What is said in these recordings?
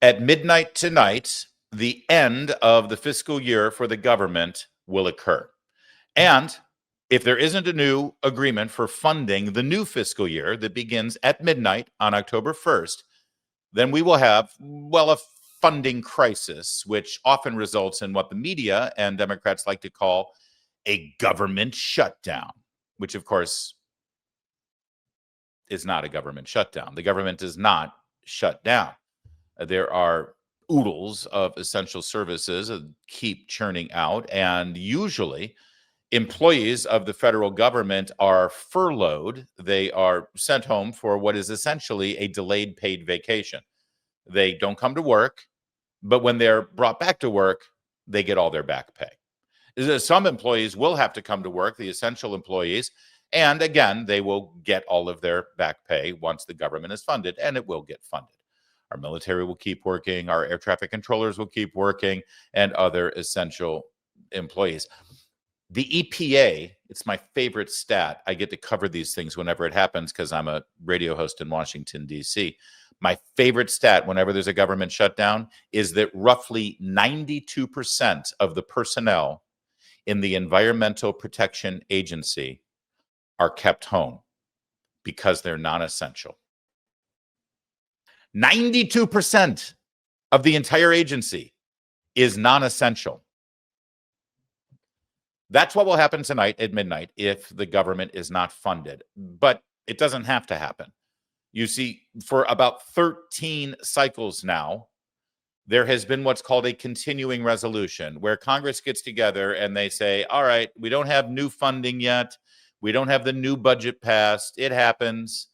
At midnight tonight, the end of the fiscal year for the government will occur. And if there isn't a new agreement for funding the new fiscal year that begins at midnight on October 1st, then we will have, well, a funding crisis, which often results in what the media and Democrats like to call a government shutdown, which, of course, is not a government shutdown. The government is not shut down. There are oodles of essential services that keep churning out, and usually employees of the federal government are furloughed. They are sent home for what is essentially a delayed paid vacation. They don't come to work, but when they're brought back to work, they get all their back pay. Some employees will have to come to work, the essential employees, and again, they will get all of their back pay once the government is funded, and it will get funded. Our military will keep working, our air traffic controllers will keep working, and other essential employees. The EPA, it's my favorite stat. I get to cover these things whenever it happens because I'm a radio host in Washington, D.C. My favorite stat whenever there's a government shutdown is that roughly 92% of the personnel in the Environmental Protection Agency are kept home because they're non-essential. 92% of the entire agency is non-essential. That's what will happen tonight at midnight if the government is not funded. But it doesn't have to happen. You see, for about 13 cycles now, there has been what's called a continuing resolution, where Congress gets together and they say, all right, we don't have new funding yet. We don't have the new budget passed. It happens.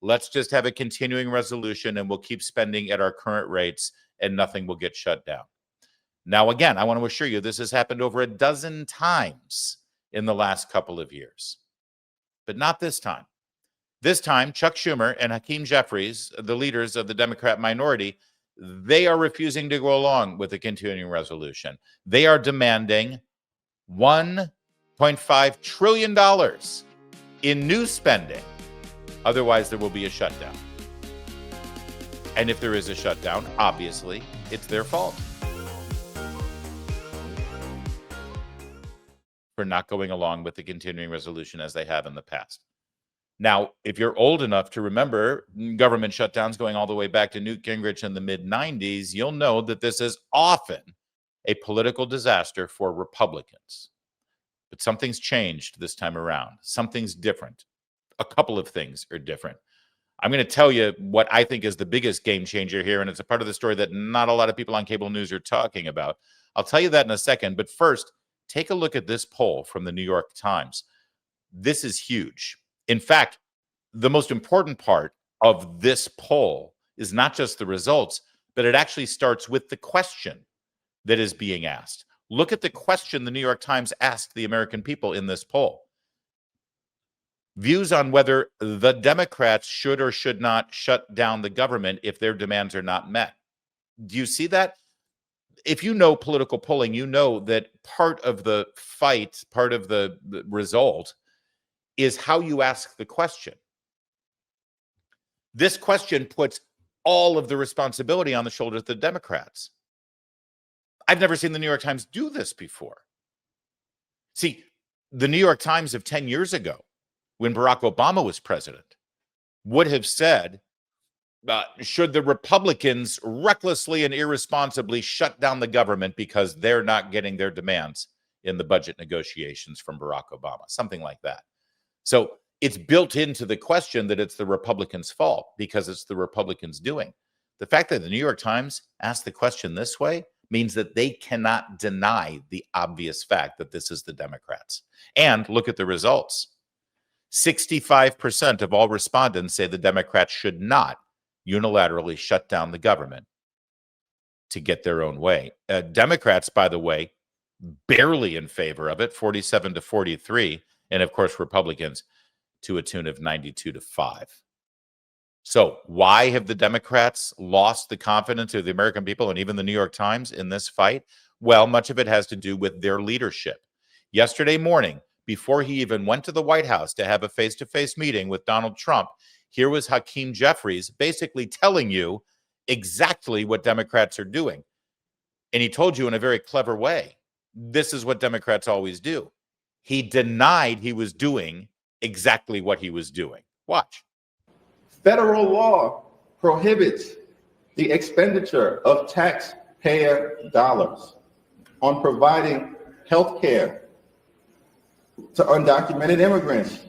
Let's just have a continuing resolution and we'll keep spending at our current rates and nothing will get shut down. Now, again, I want to assure you this has happened over a dozen times in the last couple of years, but not this time. This time, Chuck Schumer and Hakeem Jeffries, the leaders of the Democrat minority, they are refusing to go along with the continuing resolution. They are demanding $1.5 trillion in new spending. Otherwise, there will be a shutdown. And if there is a shutdown, obviously, it's their fault for not going along with the continuing resolution as they have in the past. Now, if you're old enough to remember government shutdowns going all the way back to Newt Gingrich in the mid-90s, you'll know that this is often a political disaster for Republicans. But something's changed this time around. Something's different. A couple of things are different. I'm going to tell you what I think is the biggest game changer here, and it's a part of the story that not a lot of people on cable news are talking about. I'll tell you that in a second, but first, take a look at this poll from the New York Times. This is huge. In fact, the most important part of this poll is not just the results, but it actually starts with the question that is being asked. Look at the question the New York Times asked the American people in this poll. Views on whether the Democrats should or should not shut down the government if their demands are not met. Do you see that? If you know political polling, you know that part of the fight, part of the result is how you ask the question. This question puts all of the responsibility on the shoulders of the Democrats. I've never seen the New York Times do this before. See, the New York Times of 10 years ago, when Barack Obama was president, would have said, should the Republicans recklessly and irresponsibly shut down the government because they're not getting their demands in the budget negotiations from Barack Obama, something like that. So it's built into the question that it's the Republicans' fault because it's the Republicans' doing. The fact that the New York Times asked the question this way means that they cannot deny the obvious fact that this is the Democrats. And look at the results. 65% of all respondents say the Democrats should not unilaterally shut down the government to get their own way. Democrats, by the way, barely in favor of it, 47 to 43, and of course Republicans to a tune of 92 to 5. So why have the Democrats lost the confidence of the American people and even the New York Times in this fight? Well, much of it has to do with their leadership. Yesterday morning, before he even went to the White House to have a face-to-face meeting with Donald Trump, here was Hakeem Jeffries basically telling you exactly what Democrats are doing. And he told you in a very clever way, this is what Democrats always do. He denied he was doing exactly what he was doing. Watch. Federal law prohibits the expenditure of taxpayer dollars on providing health care to undocumented immigrants.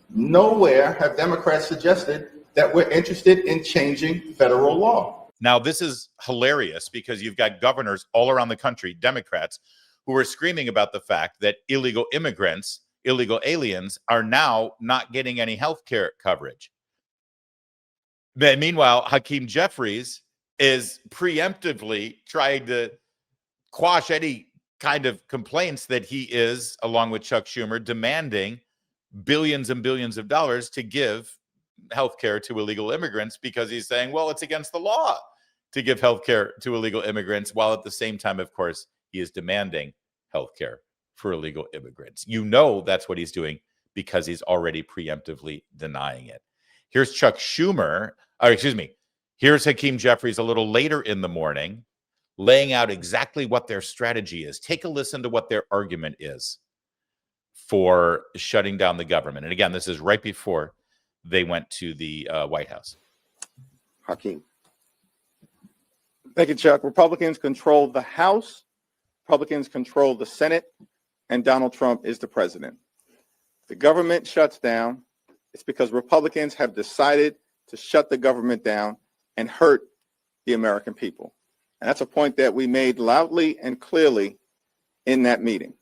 Nowhere have Democrats suggested that we're interested in changing federal law. Now, this is hilarious because you've got governors all around the country, Democrats, who are screaming about the fact that illegal immigrants, illegal aliens, are now not getting any health care coverage. But meanwhile, Hakeem Jeffries is preemptively trying to quash any kind of complaints that he is, along with Chuck Schumer, demanding billions and billions of dollars to give health care to illegal immigrants, because he's saying, well, it's against the law to give health care to illegal immigrants, while at the same time, of course, he is demanding health care for illegal immigrants. You know that's what he's doing because he's already preemptively denying it. Here's Chuck Schumer, here's Hakeem Jeffries a little later in the morning laying out exactly what their strategy is. Take a listen to what their argument is for shutting down the government. And again, this is right before they went to the White House. Hakeem. Thank you, Chuck. Republicans control the House, Republicans control the Senate, and Donald Trump is the president. If the government shuts down, it's because Republicans have decided to shut the government down and hurt the American people. And that's a point that we made loudly and clearly in that meeting.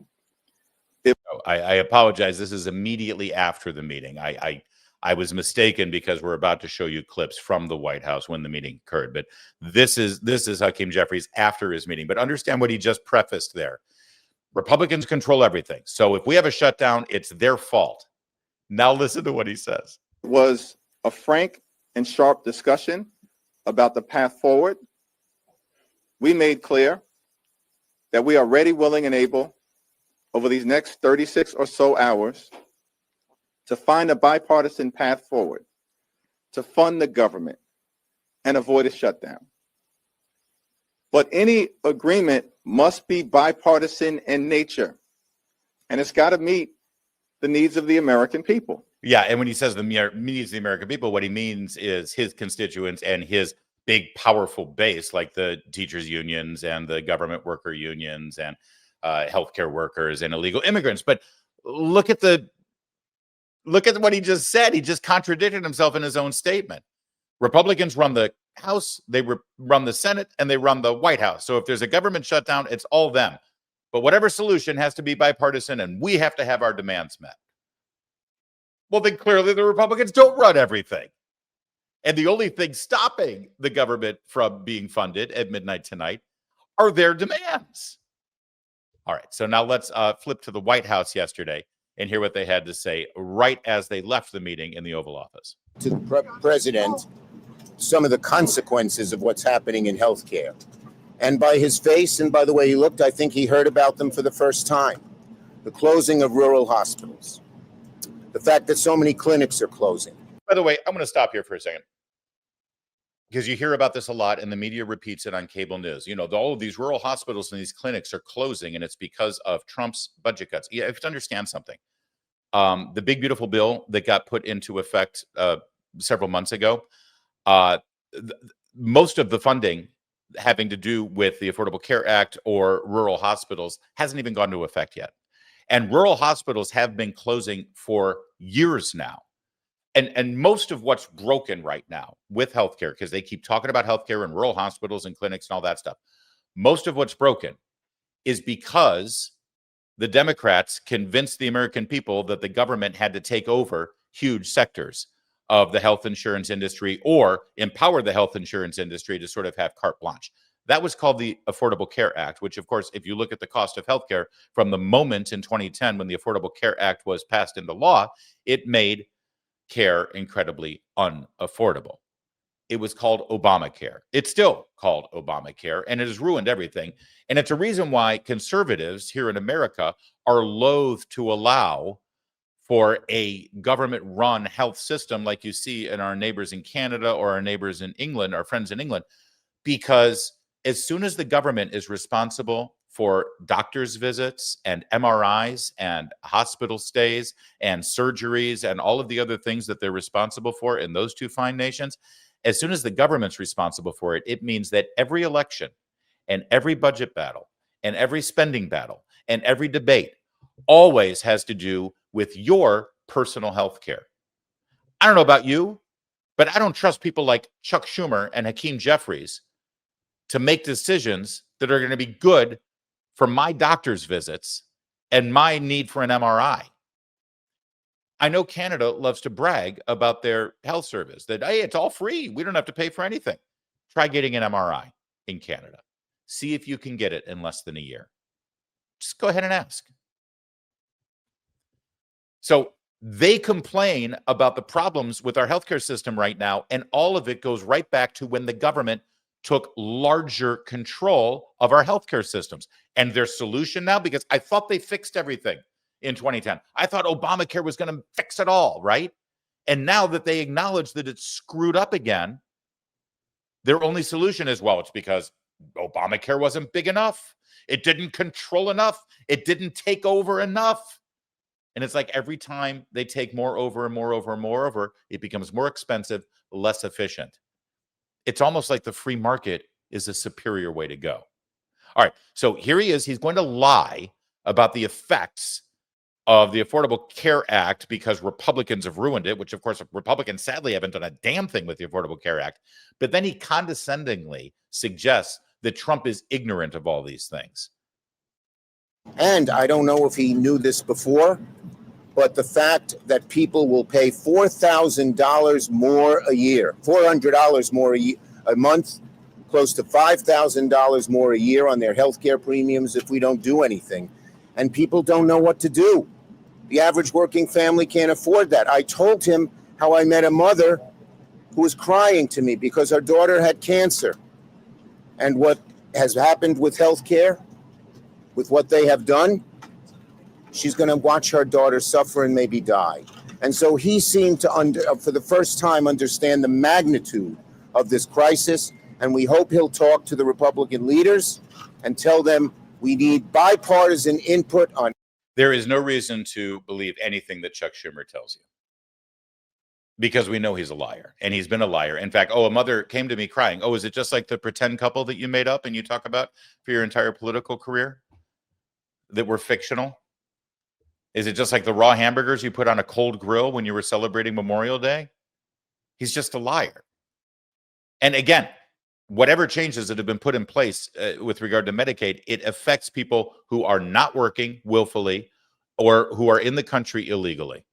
I apologize. This is immediately after the meeting. I was mistaken because we're about to show you clips from the White House when the meeting occurred. But this is Hakeem Jeffries after his meeting. But understand what he just prefaced there. Republicans control everything. So if we have a shutdown, it's their fault. Now listen to what he says. It was a frank and sharp discussion about the path forward. We made clear that we are ready, willing, and able over these next 36 or so hours to find a bipartisan path forward to fund the government and avoid a shutdown. But any agreement must be bipartisan in nature, and it's got to meet the needs of the American people. Yeah, and when he says the needs of the American people, what he means is his constituents and his big, powerful base, like the teachers' unions and the government worker unions and healthcare workers and illegal immigrants. But look at what he just said. He just contradicted himself in his own statement. Republicans run the House, they run the Senate, and they run the White House. So if there's a government shutdown, it's all them. But whatever solution has to be bipartisan, and we have to have our demands met. Well, then clearly the Republicans don't run everything. And the only thing stopping the government from being funded at midnight tonight are their demands. All right, so now let's flip to the White House yesterday and hear what they had to say right as they left the meeting in the Oval Office. To the president, some of the consequences of what's happening in healthcare. And by his face and by the way he looked, I think he heard about them for the first time. The closing of rural hospitals. The fact that so many clinics are closing. By the way, I'm going to stop here for a second, because you hear about this a lot and the media repeats it on cable news. You know, all of these rural hospitals and these clinics are closing, and it's because of Trump's budget cuts. You have to understand something. The big, beautiful bill that got put into effect several months ago, most of the funding having to do with the Affordable Care Act or rural hospitals hasn't even gone into effect yet. And rural hospitals have been closing for years now. And most of what's broken right now with healthcare, because they keep talking about healthcare and rural hospitals and clinics and all that stuff, most of what's broken is because the Democrats convinced the American people that the government had to take over huge sectors of the health insurance industry or empower the health insurance industry to sort of have carte blanche. That was called the Affordable Care Act, which, of course, if you look at the cost of healthcare from the moment in 2010 when the Affordable Care Act was passed into law, it made care incredibly unaffordable. It was called Obamacare. It's still called Obamacare, and it has ruined everything. And it's a reason why conservatives here in America are loath to allow for a government-run health system like you see in our neighbors in Canada or our neighbors in England, our friends in England, because as soon as the government is responsible for doctor's visits and MRIs and hospital stays and surgeries and all of the other things that they're responsible for in those two fine nations, as soon as the government's responsible for it, it means that every election and every budget battle and every spending battle and every debate always has to do with your personal health care. I don't know about you, but I don't trust people like Chuck Schumer and Hakeem Jeffries to make decisions that are going to be good for my doctor's visits and my need for an MRI. I know Canada loves to brag about their health service, that, hey, it's all free. We don't have to pay for anything. Try getting an MRI in Canada. See if you can get it in less than a year. Just go ahead and ask. So they complain about the problems with our healthcare system right now, and all of it goes right back to when the government took larger control of our healthcare systems. And their solution now, because I thought they fixed everything in 2010. I thought Obamacare was going to fix it all, right? And now that they acknowledge that it's screwed up again, their only solution is, well, it's because Obamacare wasn't big enough. It didn't control enough. It didn't take over enough. And it's like every time they take more over and more over and more over, it becomes more expensive, less efficient. It's almost like the free market is a superior way to go. All right, so here he is. He's going to lie about the effects of the Affordable Care Act because Republicans have ruined it, which, of course, Republicans sadly haven't done a damn thing with the Affordable Care Act. But then he condescendingly suggests that Trump is ignorant of all these things. And I don't know if he knew this before, but the fact that people will pay $4,000 more a year, $400 more a month, close to $5,000 more a year on their health care premiums if we don't do anything. And people don't know what to do. The average working family can't afford that. I told him how I met a mother who was crying to me because her daughter had cancer. And what has happened with health care, with what they have done, she's going to watch her daughter suffer and maybe die. And so he seemed to, for the first time, understand the magnitude of this crisis. And we hope he'll talk to the Republican leaders and tell them we need bipartisan input on. There is no reason to believe anything that Chuck Schumer tells you, because we know he's a liar, and he's been a liar. In fact, a mother came to me crying. Oh, is it just like the pretend couple that you made up and you talk about for your entire political career that were fictional? Is it just like the raw hamburgers you put on a cold grill when you were celebrating Memorial Day? He's just a liar. And again, whatever changes that have been put in place with regard to Medicaid, it affects people who are not working willfully or who are in the country illegally.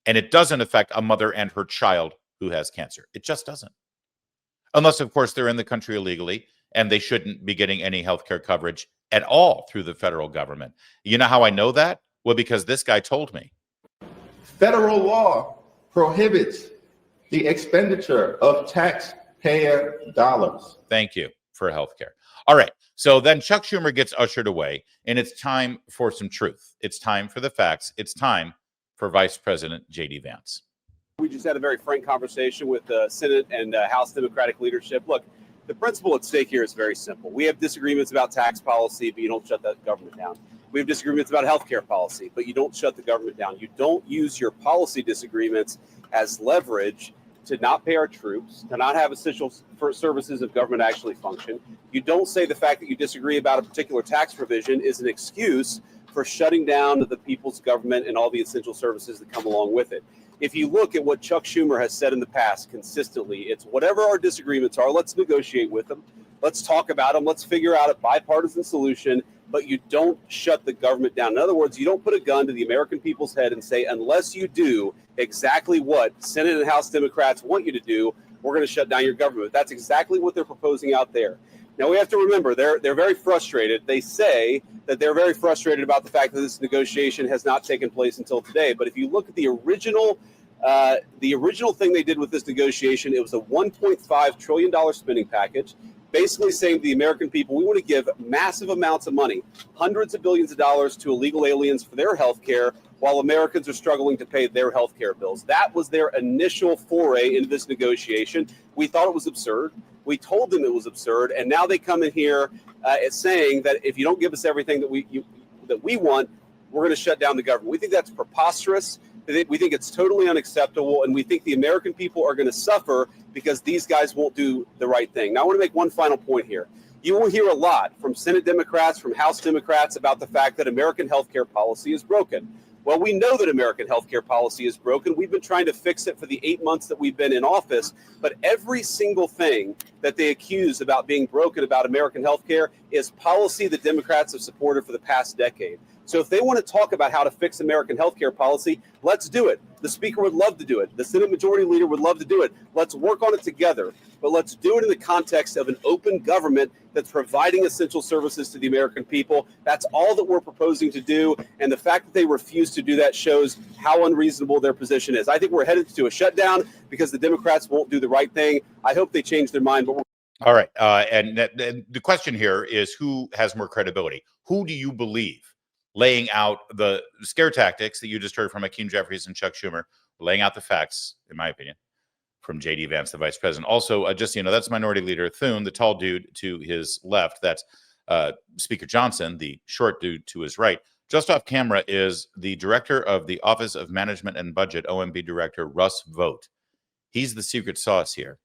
And it doesn't affect a mother and her child who has cancer. It just doesn't. Unless, of course, they're in the country illegally and they shouldn't be getting any health care coverage at all through the federal government. You know how I know that? Well, because this guy told me. Federal law prohibits the expenditure of taxpayer dollars. Thank you for healthcare. All right. So then Chuck Schumer gets ushered away, and it's time for some truth. It's time for the facts. It's time for Vice President J.D. Vance. We just had a very frank conversation with the Senate and House Democratic leadership. Look, the principle at stake here is very simple. We have disagreements about tax policy, but you don't shut that government down. We have disagreements about healthcare policy, but you don't shut the government down. You don't use your policy disagreements as leverage to not pay our troops, to not have essential services of government actually function. You don't say the fact that you disagree about a particular tax provision is an excuse for shutting down the people's government and all the essential services that come along with it. If you look at what Chuck Schumer has said in the past consistently, it's whatever our disagreements are, let's negotiate with them. Let's talk about them. Let's figure out a bipartisan solution, but you don't shut the government down. In other words, you don't put a gun to the American people's head and say, unless you do exactly what Senate and House Democrats want you to do, we're going to shut down your government. That's exactly what they're proposing out there. Now, we have to remember, they're very frustrated. They say that they're very frustrated about the fact that this negotiation has not taken place until today. But if you look at the original thing they did with this negotiation, it was a $1.5 trillion spending package, basically saying to the American people, we want to give massive amounts of money, hundreds of billions of dollars to illegal aliens for their health care, while Americans are struggling to pay their health care bills. That was their initial foray into this negotiation. We thought it was absurd. We told them it was absurd, and now they come in here saying that if you don't give us everything that we want, we're going to shut down the government. We think that's preposterous. We think it's totally unacceptable, and we think the American people are going to suffer because these guys won't do the right thing. Now, I want to make one final point here. You will hear a lot from Senate Democrats, from House Democrats about the fact that American healthcare policy is broken. Well, we know that American healthcare policy is broken. We've been trying to fix it for the 8 months that we've been in office, but every single thing that they accuse about being broken about American healthcare is policy that Democrats have supported for the past decade. So if they want to talk about how to fix American healthcare policy, let's do it. The Speaker would love to do it. The Senate Majority Leader would love to do it. Let's work on it together. But let's do it in the context of an open government that's providing essential services to the American people. That's all that we're proposing to do. And the fact that they refuse to do that shows how unreasonable their position is. I think we're headed to a shutdown because the Democrats won't do the right thing. I hope they change their mind. But all right. And the question here is, who has more credibility? Who do you believe? Laying out the scare tactics that you just heard from Hakeem Jeffries and Chuck Schumer, laying out the facts, in my opinion, from J.D. Vance, the vice president. Also, just so you know, that's Minority Leader Thune, the tall dude to his left. That's Speaker Johnson, the short dude to his right. Just off camera is the director of the Office of Management and Budget, OMB Director Russ Vought. He's the secret sauce here.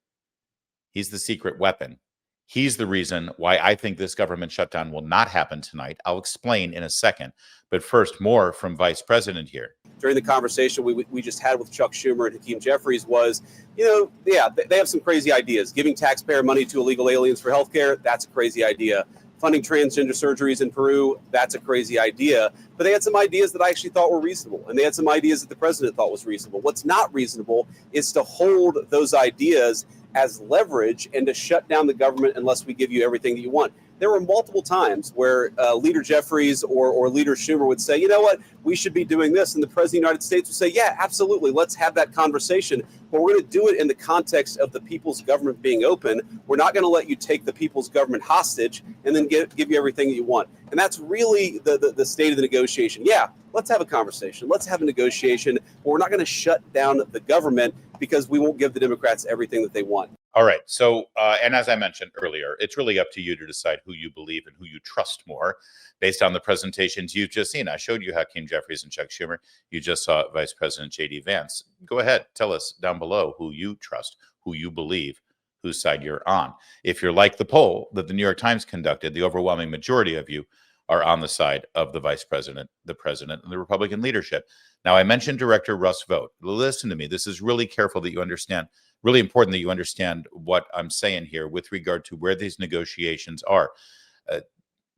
He's the secret weapon. He's the reason why I think this government shutdown will not happen tonight. I'll explain in a second. But first, more from Vice President here. During the conversation we just had with Chuck Schumer and Hakeem Jeffries was, they have some crazy ideas. Giving taxpayer money to illegal aliens for healthcare, that's a crazy idea. Funding transgender surgeries in Peru, that's a crazy idea. But they had some ideas that I actually thought were reasonable. And they had some ideas that the president thought was reasonable. What's not reasonable is to hold those ideas as leverage and to shut down the government unless we give you everything that you want. There were multiple times where Leader Jeffries or Leader Schumer would say, you know what, we should be doing this. And the President of the United States would say, yeah, absolutely, let's have that conversation. But we're going to do it in the context of the people's government being open. We're not going to let you take the people's government hostage and then give you everything that you want. And that's really the state of the negotiation. Yeah, let's have a conversation. Let's have a negotiation. But we're not going to shut down the government because we won't give the Democrats everything that they want. All right. So, and as I mentioned earlier, it's really up to you to decide who you believe and who you trust more based on the presentations you've just seen. I showed you Hakeem Jeffries and Chuck Schumer. You just saw Vice President J.D. Vance. Go ahead. Tell us down below who you trust, who you believe, whose side you're on. If you're like the poll that the New York Times conducted, the overwhelming majority of you are on the side of the vice president, the president, and the Republican leadership. Now, I mentioned Director Russ Vought. Listen to me. This is really careful that you understand, really important that you understand what I'm saying here with regard to where these negotiations are.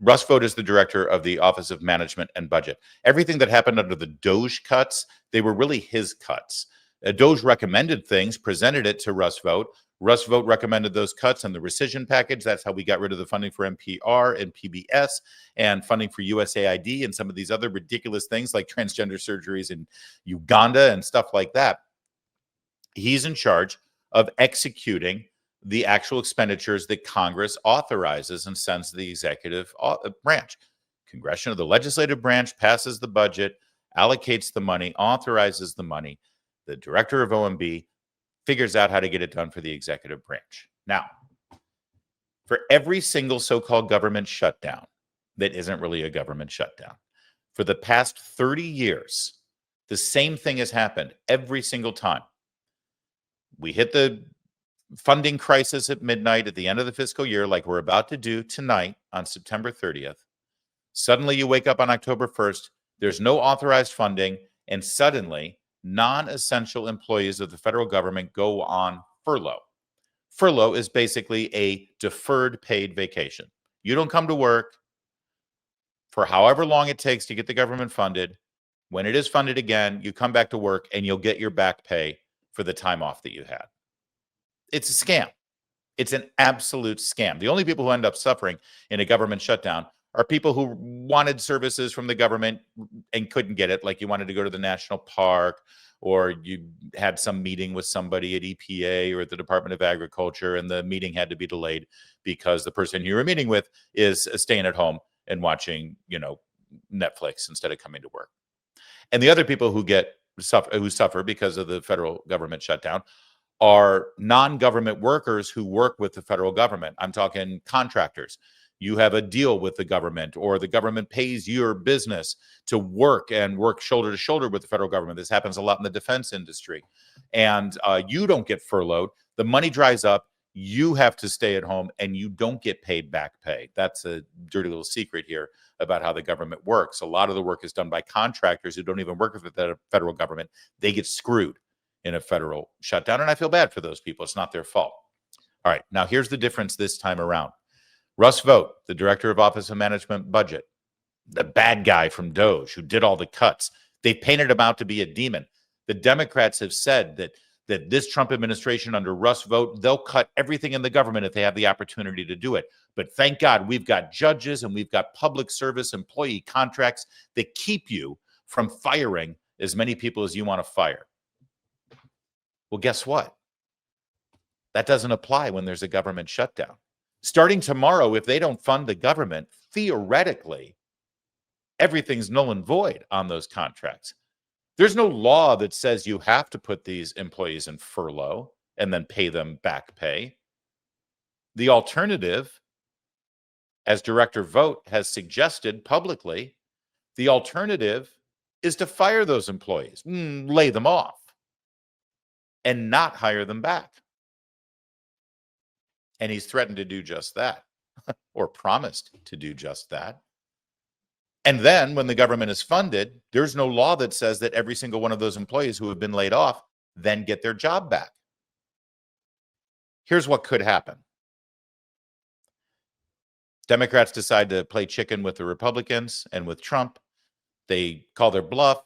Russ Vought is the director of the Office of Management and Budget. Everything that happened under the DOGE cuts, they were really his cuts. DOGE recommended things, presented it to Russ Vought. Russ Vought recommended those cuts and the rescission package. That's how we got rid of the funding for NPR and PBS and funding for USAID and some of these other ridiculous things like transgender surgeries in Uganda and stuff like that. He's in charge of executing the actual expenditures that Congress authorizes and sends to the executive branch. The legislative branch passes the budget, allocates the money, authorizes the money. The director of OMB figures out how to get it done for the executive branch. Now, for every single so-called government shutdown that isn't really a government shutdown, for the past 30 years, the same thing has happened every single time. We hit the funding crisis at midnight at the end of the fiscal year, like we're about to do tonight on September 30th. Suddenly you wake up on October 1st, there's no authorized funding, and suddenly non-essential employees of the federal government go on furlough. Furlough is basically a deferred paid vacation. You don't come to work for however long it takes to get the government funded. When it is funded again, you come back to work and you'll get your back pay for the time off that you had. It's a scam. It's an absolute scam. The only people who end up suffering in a government shutdown are people who wanted services from the government and couldn't get it, like you wanted to go to the national park, or you had some meeting with somebody at EPA or at the Department of Agriculture, and the meeting had to be delayed because the person you were meeting with is staying at home and watching, Netflix instead of coming to work. And the other people who suffer because of the federal government shutdown are non-government workers who work with the federal government. I'm talking contractors. You have a deal with the government, or the government pays your business to work shoulder to shoulder with the federal government. This happens a lot in the defense industry. And you don't get furloughed. The money dries up. You have to stay at home, and you don't get paid back pay. That's a dirty little secret here about how the government works. A lot of the work is done by contractors who don't even work with the federal government. They get screwed in a federal shutdown, and I feel bad for those people. It's not their fault. All right, now here's the difference this time around. Russ Vought, the director of Office of Management Budget, the bad guy from DOGE who did all the cuts, they painted him out to be a demon. The Democrats have said that this Trump administration under Russ Vought, they'll cut everything in the government if they have the opportunity to do it. But thank God we've got judges and we've got public service employee contracts that keep you from firing as many people as you want to fire. Well, guess what? That doesn't apply when there's a government shutdown. Starting tomorrow, if they don't fund the government, theoretically, everything's null and void on those contracts. There's no law that says you have to put these employees in furlough and then pay them back pay. The alternative, as Director Vought has suggested publicly, the alternative is to fire those employees, lay them off, and not hire them back. And he's threatened to do just that, or promised to do just that. And then when the government is funded, there's no law that says that every single one of those employees who have been laid off then get their job back. Here's what could happen. Democrats decide to play chicken with the Republicans and with Trump. They call their bluff.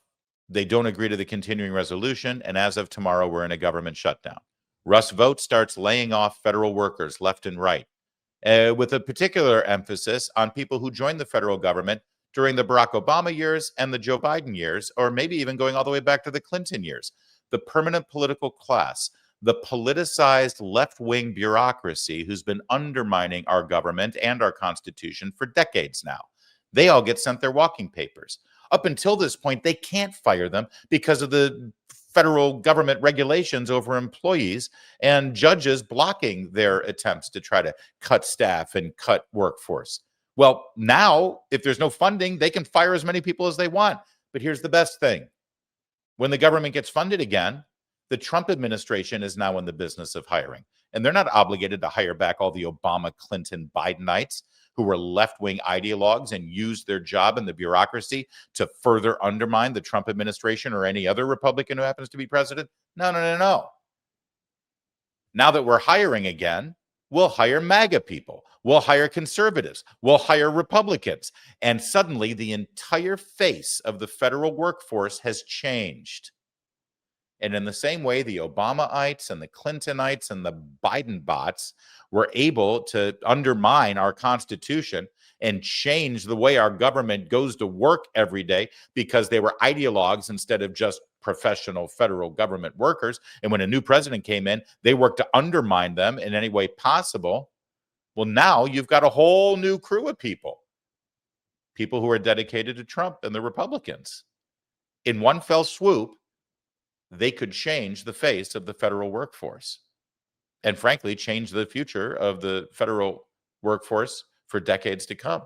They don't agree to the continuing resolution. And as of tomorrow, we're in a government shutdown. Russ Vought starts laying off federal workers left and right, with a particular emphasis on people who joined the federal government during the Barack Obama years and the Joe Biden years, or maybe even going all the way back to the Clinton years. The permanent political class, the politicized left-wing bureaucracy who's been undermining our government and our Constitution for decades now. They all get sent their walking papers. Up until this point, they can't fire them because of the federal government regulations over employees and judges blocking their attempts to try to cut staff and cut workforce. Well, now, if there's no funding, they can fire as many people as they want. But here's the best thing. When the government gets funded again, the Trump administration is now in the business of hiring. And they're not obligated to hire back all the Obama, Clinton, Bidenites who were left-wing ideologues and used their job in the bureaucracy to further undermine the Trump administration or any other Republican who happens to be president. No. Now that we're hiring again, we'll hire MAGA people. We'll hire conservatives. We'll hire Republicans. And suddenly the entire face of the federal workforce has changed. And in the same way, the Obamaites and the Clintonites and the Biden bots were able to undermine our Constitution and change the way our government goes to work every day because they were ideologues instead of just professional federal government workers. And when a new president came in, they worked to undermine them in any way possible. Well, now you've got a whole new crew of people who are dedicated to Trump and the Republicans. In one fell swoop, they could change the face of the federal workforce and, frankly, change the future of the federal workforce for decades to come.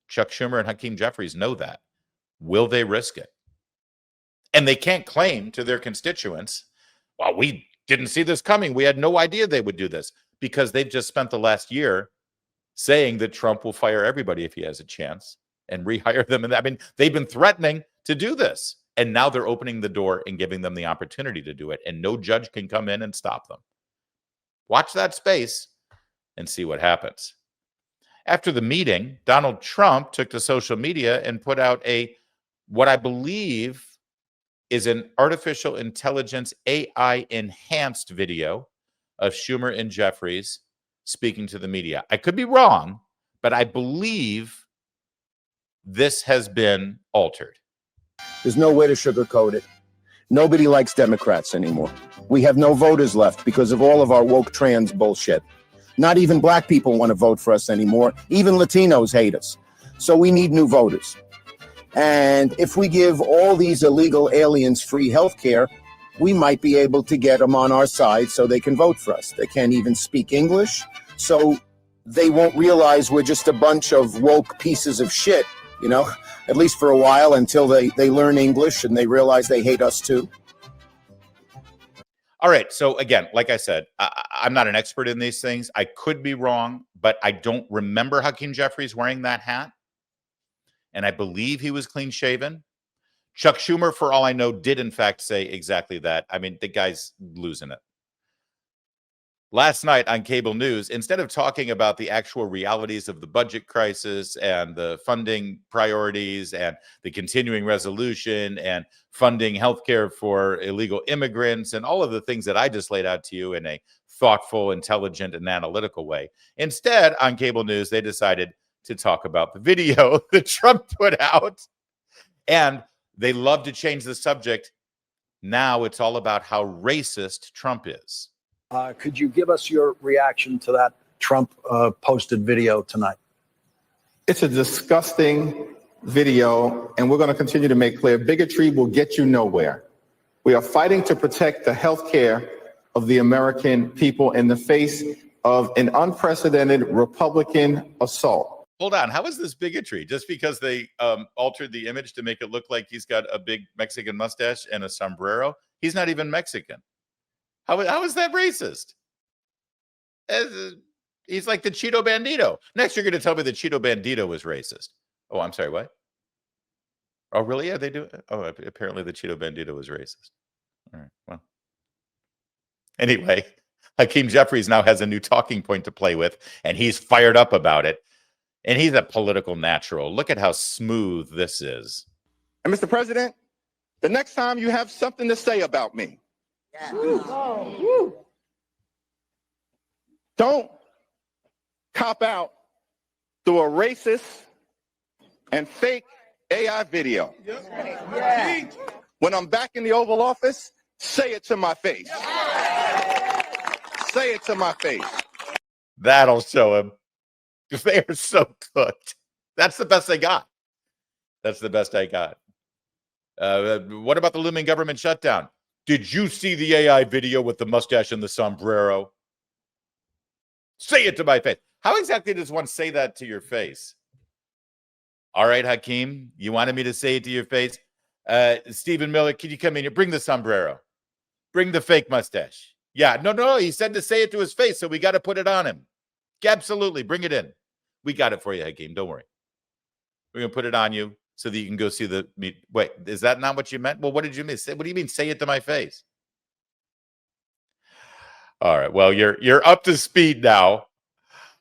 Chuck Schumer and Hakeem Jeffries know that. Will they risk it? And they can't claim to their constituents, well, we didn't see this coming. We had no idea they would do this, because they've just spent the last year saying that Trump will fire everybody if he has a chance and rehire them. And I mean, they've been threatening to do this. And now they're opening the door and giving them the opportunity to do it. And no judge can come in and stop them. Watch that space and see what happens. After the meeting, Donald Trump took to social media and put out what I believe is an artificial intelligence AI enhanced video of Schumer and Jeffries speaking to the media. I could be wrong, but I believe this has been altered. There's no way to sugarcoat it. Nobody likes Democrats anymore. We have no voters left because of all of our woke trans bullshit. Not even black people want to vote for us anymore. Even Latinos hate us. So we need new voters. And if we give all these illegal aliens free health care, we might be able to get them on our side so they can vote for us. They can't even speak English, so they won't realize we're just a bunch of woke pieces of shit, you know, at least for a while until they learn English and they realize they hate us too. All right. So again, like I said, I'm not an expert in these things. I could be wrong, but I don't remember Hakeem Jeffries wearing that hat. And I believe he was clean shaven. Chuck Schumer, for all I know, did in fact say exactly that. I mean, the guy's losing it. Last night on cable news, instead of talking about the actual realities of the budget crisis and the funding priorities and the continuing resolution and funding healthcare for illegal immigrants and all of the things that I just laid out to you in a thoughtful, intelligent, and analytical way, instead on cable news, they decided to talk about the video that Trump put out. And they love to change the subject. Now it's all about how racist Trump is. Could you give us your reaction to that Trump posted video tonight? It's a disgusting video, and we're going to continue to make clear bigotry will get you nowhere. We are fighting to protect the health care of the American people in the face of an unprecedented Republican assault. Hold on. How is this bigotry? Just because they altered the image to make it look like he's got a big Mexican mustache and a sombrero? He's not even Mexican. How is that racist? He's like the Cheeto Bandito. Next, you're going to tell me the Cheeto Bandito was racist. Oh, I'm sorry, what? Oh, really? Yeah, they do. Oh, apparently the Cheeto Bandito was racist. All right, well. Anyway, Hakeem Jeffries now has a new talking point to play with, and he's fired up about it. And he's a political natural. Look at how smooth this is. And Mr. President, the next time you have something to say about me, don't cop out through a racist and fake AI video. When I'm back in the Oval Office, say it to my face. Say it to my face. That'll show him. They are so cooked. That's the best they got. That's the best I got. What about the looming government shutdown? Did you see the AI video with the mustache and the sombrero? Say it to my face. How exactly does one say that to your face? All right, Hakeem, you wanted me to say it to your face? Stephen Miller, can you come in here? Bring the sombrero. Bring the fake mustache. Yeah, no, he said to say it to his face, so we got to put it on him. Absolutely, bring it in. We got it for you, Hakeem. Don't worry. We're going to put it on you so that you can go see the meet. Wait, is that not what you meant? Well, what did you mean? What do you mean, say it to my face? All right, well, you're up to speed now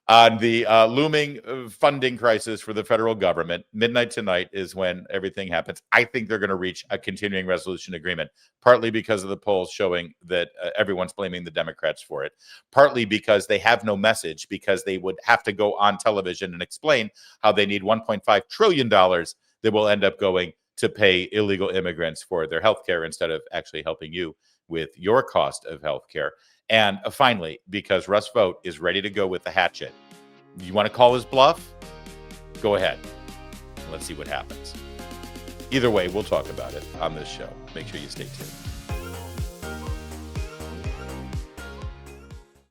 on the looming funding crisis for the federal government. Midnight tonight is when everything happens. I think they're going to reach a continuing resolution agreement, partly because of the polls showing that everyone's blaming the Democrats for it, partly because they have no message, because they would have to go on television and explain how they need $1.5 trillion that will end up going to pay illegal immigrants for their health care instead of actually helping you with your cost of health care. And finally, because Russ Vought is ready to go with the hatchet. You want to call his bluff? Go ahead. Let's see what happens. Either way, we'll talk about it on this show. Make sure you stay tuned.